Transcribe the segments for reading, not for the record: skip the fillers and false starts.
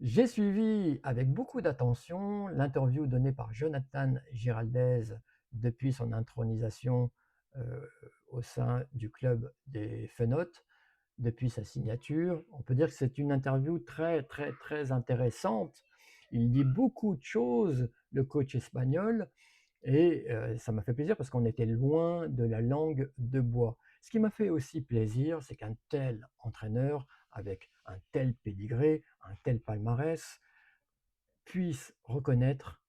J'ai suivi avec beaucoup d'attention l'interview donnée par Jonathan Giraldez depuis son intronisation au sein du club des Fenotes, depuis sa signature. On peut dire que c'est une interview très, très, très intéressante. Il dit beaucoup de choses, le coach espagnol, et ça m'a fait plaisir parce qu'on était loin de la langue de bois. Ce qui m'a fait aussi plaisir, c'est qu'un tel entraîneur, avec un tel pédigré, un tel palmarès, puisse reconnaître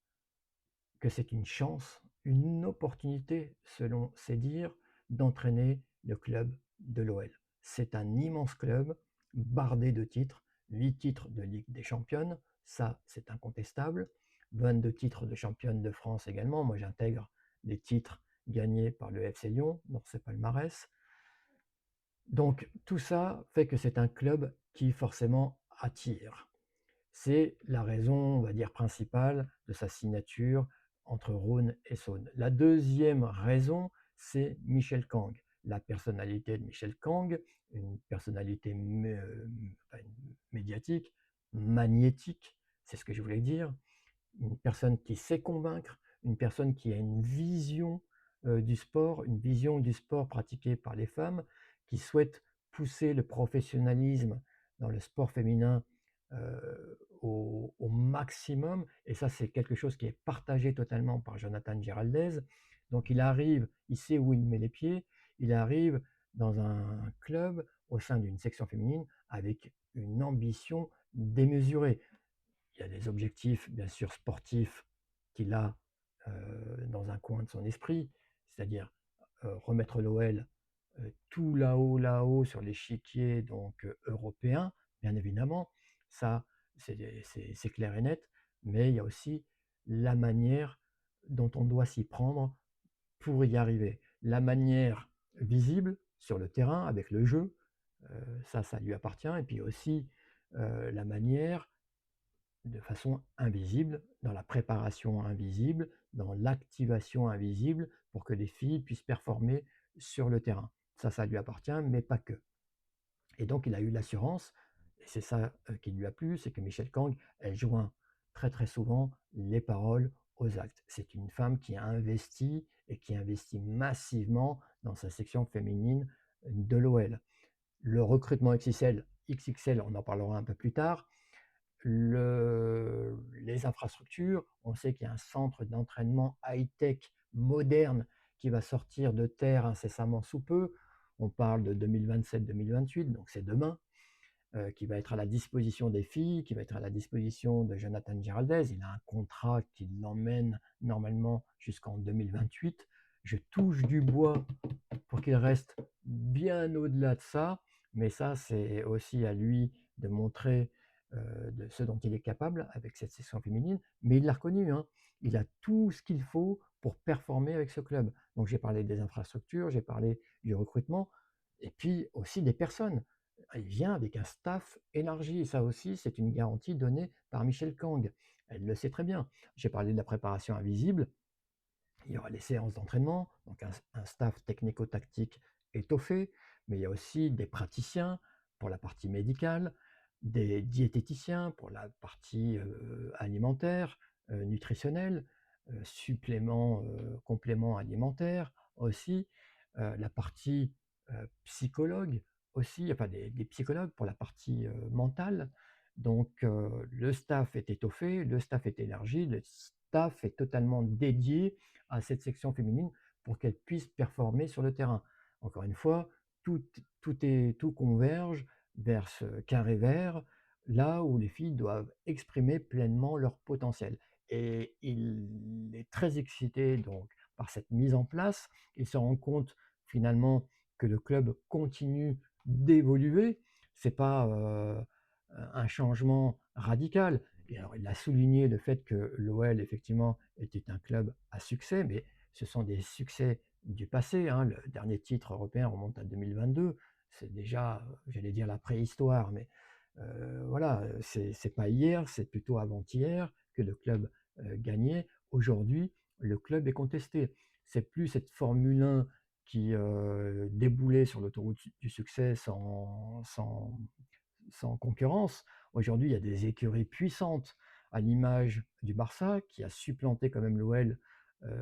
que c'est une chance, une opportunité, selon ses dires, d'entraîner le club de l'OL. C'est un immense club, bardé de titres, 8 titres de Ligue des Championnes, ça c'est incontestable, 22 titres de championne de France également, moi j'intègre les titres gagnés par le FC Lyon dans ce palmarès. Donc tout ça fait que c'est un club qui forcément attire. C'est la raison, on va dire, principale de sa signature entre Rhône et Saône. La deuxième raison, c'est Michel Kang. La personnalité de Michel Kang, une personnalité médiatique, magnétique, c'est ce que je voulais dire, une personne qui sait convaincre, une personne qui a une vision du sport, une vision du sport pratiqué par les femmes, qui souhaite pousser le professionnalisme dans le sport féminin au maximum. Et ça, c'est quelque chose qui est partagé totalement par Jonathan Giraldez. Donc il arrive, il sait où il met les pieds, il arrive dans un club au sein d'une section féminine avec une ambition démesurée. Il y a des objectifs, bien sûr, sportifs qu'il a dans un coin de son esprit, c'est-à-dire remettre l'OL tout là-haut sur l'échiquier donc européen, bien évidemment. Ça, c'est clair et net, mais il y a aussi la manière dont on doit s'y prendre pour y arriver. La manière visible sur le terrain avec le jeu, ça lui appartient, et puis aussi la manière de façon invisible, dans la préparation invisible, dans l'activation invisible, pour que les filles puissent performer sur le terrain. Ça lui appartient, mais pas que. Et donc, il a eu l'assurance, et c'est ça qui lui a plu, c'est que Michel Kang, elle joint très très souvent les paroles aux actes. C'est une femme qui a investi et qui investit massivement dans sa section féminine de l'OL. Le recrutement XXL, on en parlera un peu plus tard, les infrastructures. On sait qu'il y a un centre d'entraînement high-tech moderne qui va sortir de terre incessamment sous peu. On parle de 2027-2028, donc c'est demain, qui va être à la disposition des filles, qui va être à la disposition de Jonathan Giraldez. Il a un contrat qui l'emmène normalement jusqu'en 2028. Je touche du bois pour qu'il reste bien au-delà de ça, mais ça, c'est aussi à lui de montrer de ce dont il est capable avec cette section féminine, mais il l'a reconnu, hein. Il a tout ce qu'il faut pour performer avec ce club. Donc j'ai parlé des infrastructures, j'ai parlé du recrutement, et puis aussi des personnes. Il vient avec un staff élargi, et ça aussi, c'est une garantie donnée par Michel Kang. Elle le sait très bien. J'ai parlé de la préparation invisible, il y aura les séances d'entraînement, donc un staff technico-tactique étoffé, mais il y a aussi des praticiens pour la partie médicale, des diététiciens pour la partie alimentaire, nutritionnelle, suppléments, compléments alimentaires aussi, la partie psychologue aussi, enfin des psychologues pour la partie mentale. Donc le staff est étoffé, le staff est élargi, le staff est totalement dédié à cette section féminine pour qu'elle puisse performer sur le terrain. Encore une fois, tout converge vers ce carré vert, là où les filles doivent exprimer pleinement leur potentiel. Et il est très excité donc par cette mise en place. Il se rend compte finalement que le club continue d'évoluer. C'est pas un changement radical. Et alors, il a souligné le fait que l'OL, effectivement, était un club à succès, mais ce sont des succès du passé, hein. Le dernier titre européen remonte à 2022. C'est déjà, j'allais dire, la préhistoire, mais voilà, c'est pas hier, c'est plutôt avant-hier que le club gagnait. Aujourd'hui, le club est contesté. C'est plus cette Formule 1 qui déboulait sur l'autoroute du succès sans concurrence. Aujourd'hui, il y a des écuries puissantes, à l'image du Barça, qui a supplanté quand même l'OL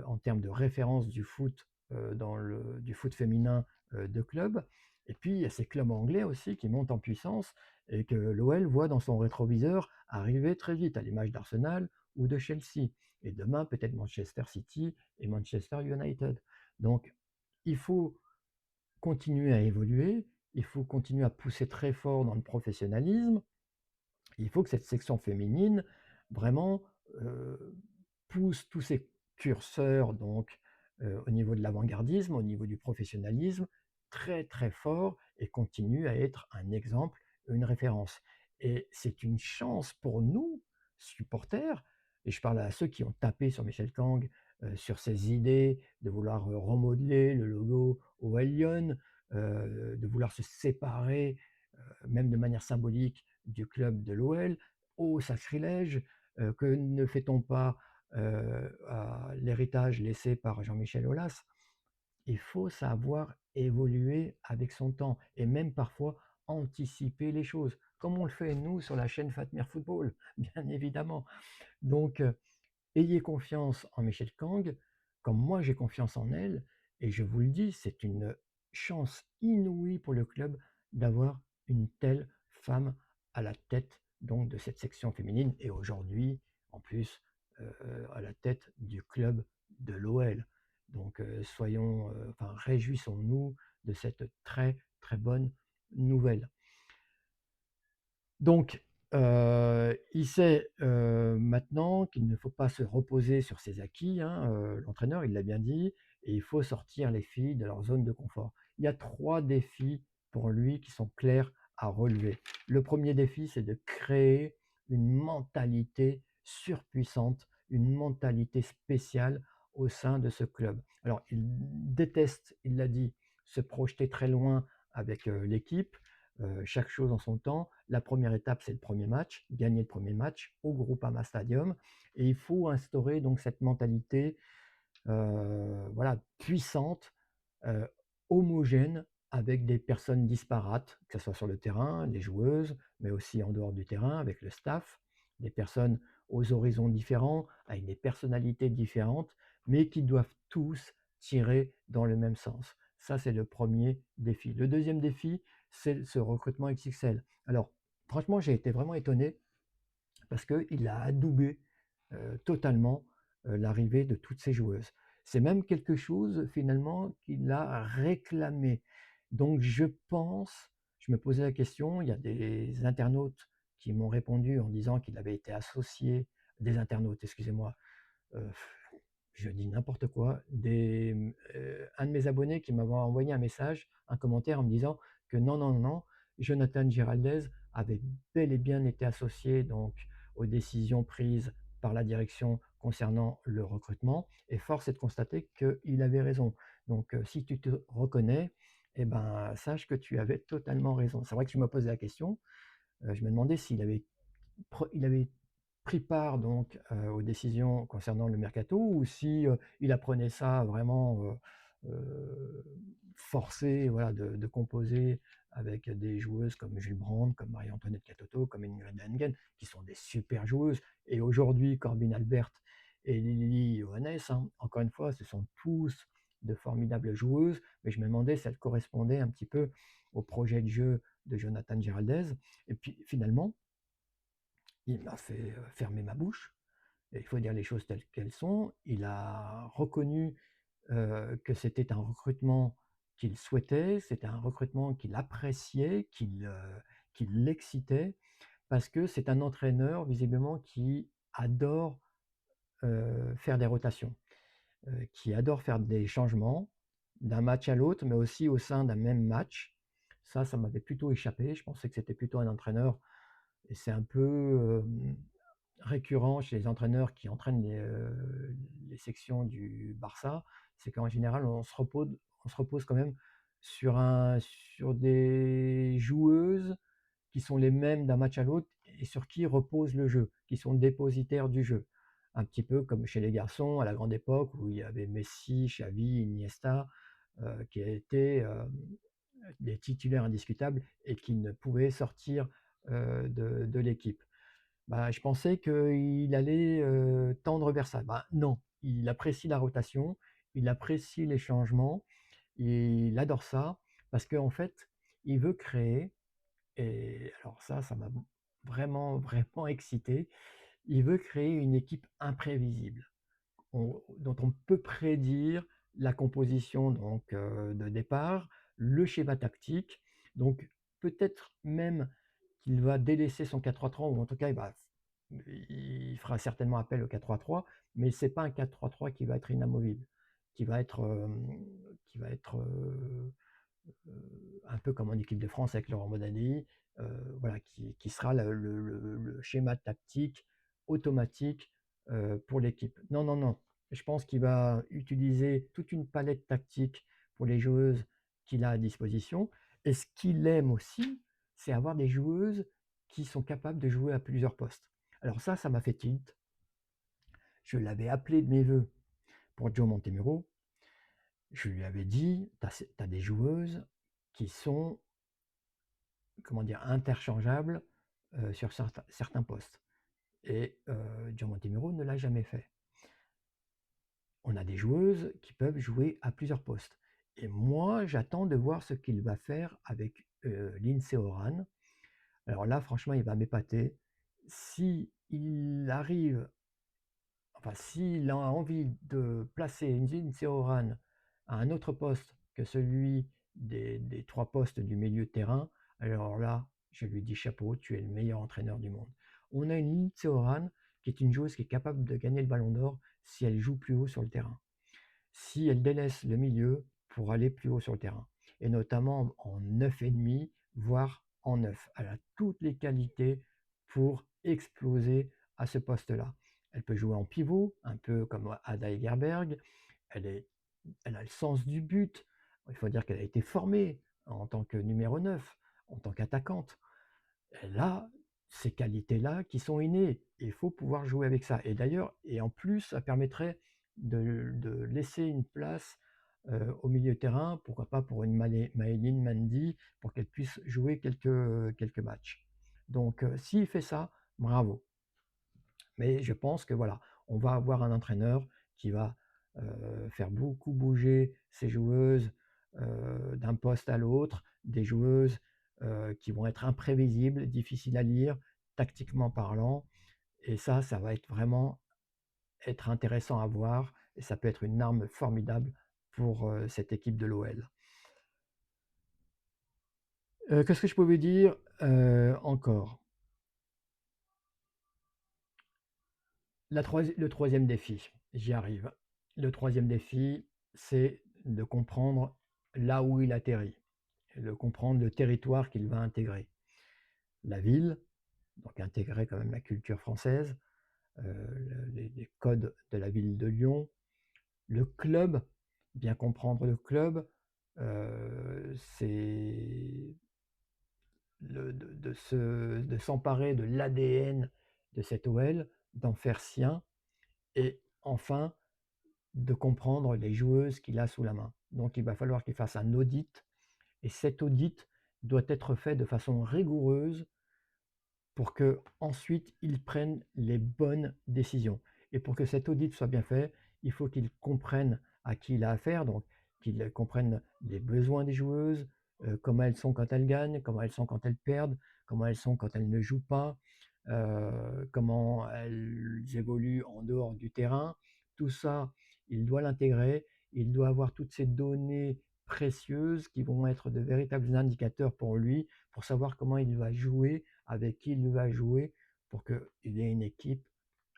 en termes de référence du foot, du foot féminin de club. Et puis, il y a ces clubs anglais aussi qui montent en puissance et que l'OL voit dans son rétroviseur arriver très vite, à l'image d'Arsenal ou de Chelsea. Et demain, peut-être Manchester City et Manchester United. Donc, il faut continuer à évoluer, il faut continuer à pousser très fort dans le professionnalisme. Il faut que cette section féminine, vraiment, pousse tous ces curseurs, donc, au niveau de l'avant-gardisme, au niveau du professionnalisme, très, très fort et continue à être un exemple, une référence. Et c'est une chance pour nous, supporters, et je parle à ceux qui ont tapé sur Michel Kang, sur ses idées de vouloir, remodeler le logo OL Lyon, de vouloir se séparer, même de manière symbolique, du club de l'OL. Ô sacrilège, que ne fait-on pas à l'héritage laissé par Jean-Michel Aulas? Il faut savoir évoluer avec son temps et même parfois anticiper les choses, comme on le fait nous sur la chaîne Fatmir Football, bien évidemment. Donc, ayez confiance en Michel Kang, comme moi j'ai confiance en elle, et je vous le dis, c'est une chance inouïe pour le club d'avoir une telle femme à la tête donc de cette section féminine et aujourd'hui, en plus, à la tête du club de l'OL. Donc, enfin, réjouissons-nous de cette très très bonne nouvelle. Donc, il sait, maintenant qu'il ne faut pas se reposer sur ses acquis, hein, l'entraîneur, il l'a bien dit, et il faut sortir les filles de leur zone de confort. Il y a 3 défis pour lui qui sont clairs à relever. Le premier défi, c'est de créer une mentalité surpuissante, une mentalité spéciale au sein de ce club. Alors, il déteste, il l'a dit, se projeter très loin avec, l'équipe, chaque chose en son temps. La première étape, c'est le premier match, gagner le premier match au Groupama Stadium. Et il faut instaurer donc cette mentalité voilà, puissante, euh, homogène, avec des personnes disparates, que ce soit sur le terrain, les joueuses, mais aussi en dehors du terrain, avec le staff, des personnes aux horizons différents, avec des personnalités différentes, mais qui doivent tous tirer dans le même sens. Ça, c'est le premier défi. Le deuxième défi, c'est ce recrutement XXL. Alors, franchement, j'ai été vraiment étonné parce qu'il a adoubé totalement l'arrivée de toutes ces joueuses. C'est même quelque chose finalement qu'il a réclamé. Donc je me posais la question, il y a des internautes qui m'ont répondu en disant qu'il avait été associé, des internautes, excusez-moi, euh, je dis n'importe quoi, un de mes abonnés qui m'avait envoyé un message, un commentaire en me disant que non, non, non, Jonathan Giraldez avait bel et bien été associé donc aux décisions prises par la direction concernant le recrutement, et force est de constater qu'il avait raison. Donc, si tu te reconnais, eh ben, sache que tu avais totalement raison. C'est vrai que je me posais la question, je me demandais il avait pris part donc aux décisions concernant le mercato ou si il apprenait ça vraiment forcé, voilà, de composer avec des joueuses comme Jules Brandt, comme Marie-Antoinette Katoto, comme Ingrid Engen, qui sont des super joueuses. Et aujourd'hui, Corbin Albert et Lily Johannes, hein, encore une fois, ce sont tous de formidables joueuses, mais je me demandais si elles correspondaient un petit peu au projet de jeu de Jonathan Giraldez. Et puis finalement, il m'a fait fermer ma bouche. Et il faut dire les choses telles qu'elles sont. Il a reconnu que c'était un recrutement qu'il souhaitait, c'était un recrutement qu'il appréciait, qui l'excitait, parce que c'est un entraîneur visiblement qui adore faire des rotations, qui adore faire des changements d'un match à l'autre, mais aussi au sein d'un même match. Ça m'avait plutôt échappé. Je pensais que c'était plutôt un entraîneur, et c'est un peu récurrent chez les entraîneurs qui entraînent les sections du Barça, c'est qu'en général, on se repose quand même sur des joueuses qui sont les mêmes d'un match à l'autre et sur qui repose le jeu, qui sont dépositaires du jeu. Un petit peu comme chez les garçons à la grande époque où il y avait Messi, Xavi, Iniesta, qui étaient des titulaires indiscutables et qui ne pouvaient sortir de l'équipe. Bah, je pensais qu'il allait, tendre vers ça. Bah, non, il apprécie la rotation, il apprécie les changements, il adore ça parce qu'en fait, il veut créer et alors ça m'a vraiment, vraiment excité. Il veut créer une équipe imprévisible, dont on peut prédire la composition donc, de départ, le schéma tactique, donc peut-être même qu'il va délaisser son 4-3-3 ou en tout cas il fera certainement appel au 4-3-3, mais c'est pas un 4-3-3 qui va être inamovible, qui va être, un peu comme en équipe de France avec Laurent Bonani, voilà, qui sera le schéma tactique automatique pour l'équipe. Non, non, non. Je pense qu'il va utiliser toute une palette tactique pour les joueuses qu'il a à disposition. Et ce qu'il aime aussi, c'est avoir des joueuses qui sont capables de jouer à plusieurs postes. Alors ça m'a fait tilt. Je l'avais appelé de mes voeux pour Joe Montemurro. Je lui avais dit, tu as des joueuses qui sont, comment dire, interchangeables sur certains postes. Et Joe Montemurro ne l'a jamais fait. On a des joueuses qui peuvent jouer à plusieurs postes. Et moi, j'attends de voir ce qu'il va faire avec Lindsey Horan. Alors là, franchement, il va m'épater. Si il arrive, enfin, s'il a envie de placer Lindsey Horan à un autre poste que celui des trois postes du milieu de terrain, alors là, je lui dis chapeau, tu es le meilleur entraîneur du monde. On a une Lindsey Horan qui est une joueuse qui est capable de gagner le ballon d'or si elle joue plus haut sur le terrain, si elle délaisse le milieu pour aller plus haut sur le terrain, et notamment en 9,5, voire en 9. Elle a toutes les qualités pour exploser à ce poste-là. Elle peut jouer en pivot, un peu comme Ada Egerberg. Elle, elle a le sens du but. Il faut dire qu'elle a été formée en tant que numéro 9, en tant qu'attaquante. Elle a ces qualités-là qui sont innées. Il faut pouvoir jouer avec ça. Et d'ailleurs, et en plus, ça permettrait de laisser une place au milieu de terrain, pourquoi pas pour une Maëlyn Mendy, pour qu'elle puisse jouer quelques matchs. Donc, s'il fait ça, bravo. Mais je pense que voilà, on va avoir un entraîneur qui va faire beaucoup bouger ses joueuses d'un poste à l'autre, des joueuses qui vont être imprévisibles, difficiles à lire, tactiquement parlant. Et ça va être vraiment être intéressant à voir. Et ça peut être une arme formidable pour cette équipe de l'OL. Qu'est-ce que je pouvais dire encore? Le troisième défi, j'y arrive. Le troisième défi, c'est de comprendre là où il atterrit, de comprendre le territoire qu'il va intégrer. La ville, donc intégrer quand même la culture française, les codes de la ville de Lyon. Le club, bien comprendre le club, c'est de s'emparer de l'ADN de cet OL, d'en faire sien, et enfin de comprendre les joueuses qu'il a sous la main. Donc il va falloir qu'il fasse un audit, et cet audit doit être fait de façon rigoureuse pour que ensuite il prenne les bonnes décisions. Et pour que cet audit soit bien fait, il faut qu'il comprenne à qui il a affaire, donc qu'il comprenne les besoins des joueuses, comment elles sont quand elles gagnent, comment elles sont quand elles perdent, comment elles sont quand elles ne jouent pas, comment elles évoluent en dehors du terrain. Tout ça, il doit l'intégrer, il doit avoir toutes ces données précieuses qui vont être de véritables indicateurs pour lui, pour savoir comment il va jouer, avec qui il va jouer, pour qu'il ait une équipe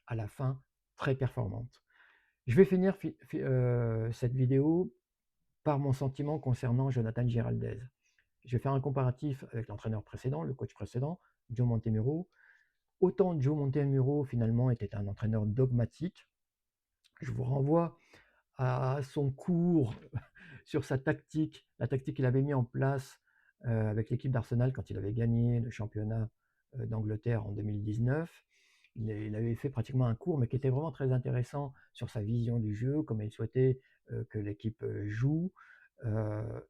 à la fin très performante. Je vais finir cette vidéo par mon sentiment concernant Jonathan Giraldez. Je vais faire un comparatif avec l'entraîneur précédent, le coach précédent, Joe Montemurro. Autant Joe Montemurro finalement était un entraîneur dogmatique, je vous renvoie à son cours sur sa tactique, la tactique qu'il avait mis en place avec l'équipe d'Arsenal quand il avait gagné le championnat d'Angleterre en 2019. Il avait fait pratiquement un cours, mais qui était vraiment très intéressant sur sa vision du jeu, comment il souhaitait que l'équipe joue.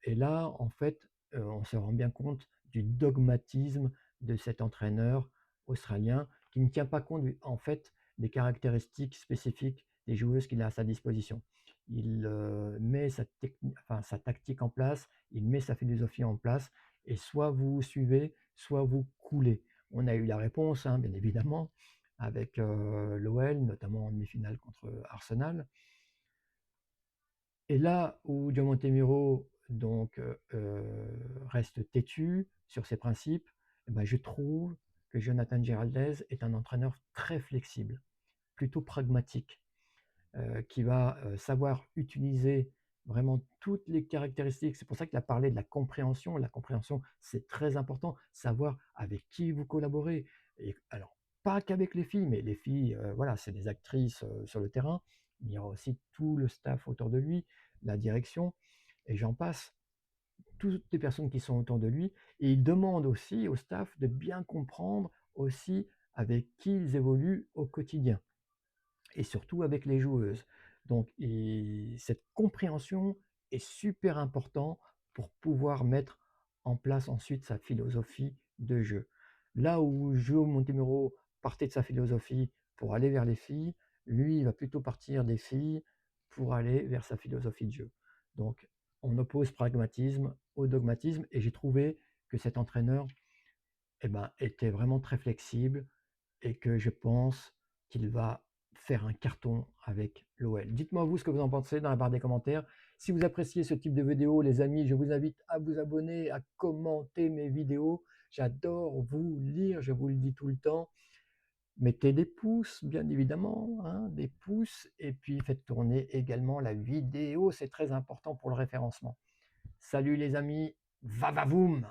Et là, en fait, on se rend bien compte du dogmatisme de cet entraîneur australien qui ne tient pas compte, en fait, des caractéristiques spécifiques des joueuses qu'il a à sa disposition. Il met sa tactique en place, il met sa philosophie en place, et soit vous suivez, soit vous coulez. On a eu la réponse, hein, bien évidemment, avec l'OL, notamment en demi-finale contre Arsenal. Et là où Joe Montemurro donc reste têtu sur ses principes, eh ben, je trouve que Jonathan Giraldez est un entraîneur très flexible, plutôt pragmatique, qui va savoir utiliser vraiment toutes les caractéristiques. C'est pour ça qu'il a parlé de la compréhension. La compréhension, c'est très important, savoir avec qui vous collaborez. Et alors, pas qu'avec les filles, mais les filles, voilà, c'est des actrices sur le terrain. Il y aura aussi tout le staff autour de lui, la direction, et j'en passe, toutes les personnes qui sont autour de lui. Et il demande aussi au staff de bien comprendre aussi avec qui ils évoluent au quotidien et surtout avec les joueuses. Donc cette compréhension est super important pour pouvoir mettre en place ensuite sa philosophie de jeu. Là où Joe Montemurro partait de sa philosophie pour aller vers les filles, lui, il va plutôt partir des filles pour aller vers sa philosophie de jeu. Donc, on oppose pragmatisme au dogmatisme, et j'ai trouvé que cet entraîneur, eh ben, était vraiment très flexible, et que je pense qu'il va faire un carton avec l'OL. Dites-moi vous ce que vous en pensez dans la barre des commentaires. Si vous appréciez ce type de vidéo, les amis, je vous invite à vous abonner, à commenter mes vidéos. J'adore vous lire, je vous le dis tout le temps. Mettez des pouces, bien évidemment, hein, des pouces, et puis faites tourner également la vidéo, c'est très important pour le référencement. Salut les amis, va va voum!